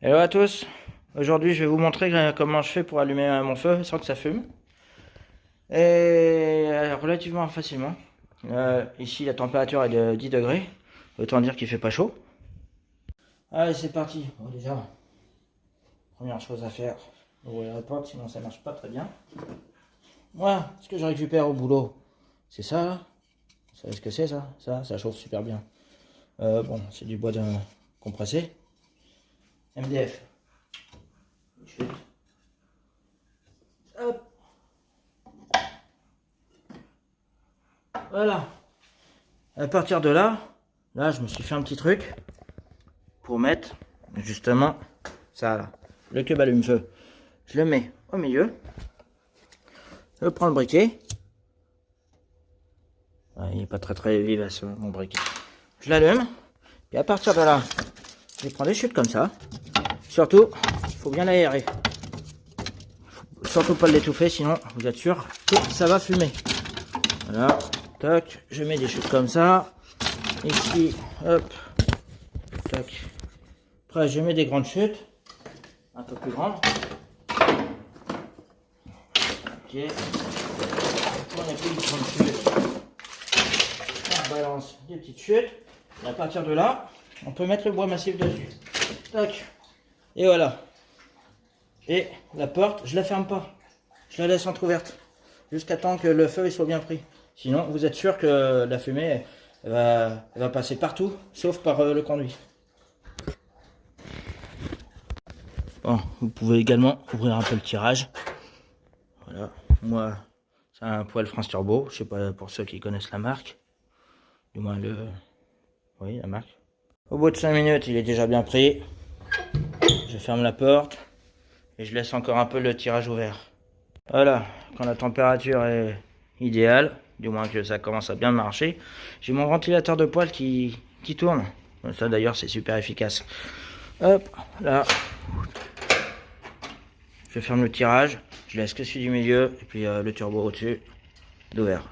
Hello à tous, aujourd'hui je vais vous montrer comment je fais pour allumer mon feu sans que ça fume. Et relativement facilement. Ici la température est de 10 degrés, autant dire qu'il fait pas chaud. Allez c'est parti. Bon, déjà, première chose à faire, ouvrir la porte sinon ça marche pas très bien. Voilà ce que je récupère au boulot. C'est ça là. Vous savez ce que c'est ça? Ça chauffe super bien. Bon, c'est du bois compressé. MDF. Chute. Hop. Voilà. À partir de là, je me suis fait un petit truc pour mettre justement ça là, le cube allume-feu. Je le mets au milieu. Je prends le briquet. Ouais, il n'est pas très vivace mon briquet. Je l'allume. Et à partir de là, je prends des chutes comme ça. Surtout, il faut bien l'aérer. Surtout pas l'étouffer, sinon vous êtes sûr que ça va fumer. Voilà. Tac, je mets des chutes comme ça. Ici, hop. Tac. Après, je mets des grandes chutes. Un peu plus grandes. Ok. On a plus de grandes chutes. On balance des petites chutes. Et à partir de là, on peut mettre le bois massif dessus. Tac. Et voilà. Et la porte, je la ferme pas. Je la laisse entrouverte. Jusqu'à temps que le feu il soit bien pris. Sinon, vous êtes sûr que la fumée elle va passer partout, sauf par le conduit. Bon, vous pouvez également ouvrir un peu le tirage. Voilà, moi, c'est un poêle France Turbo. Je sais pas pour ceux qui connaissent la marque. Du moins oui, la marque. Au bout de 5 minutes, il est déjà bien pris. Je ferme la porte et je laisse encore un peu le tirage ouvert. Voilà, quand la température est idéale, du moins que ça commence à bien marcher, j'ai mon ventilateur de poêle qui tourne. Ça d'ailleurs c'est super efficace. Hop, là. Je ferme le tirage, je laisse que celui du milieu et puis le turbo au-dessus d'ouvert.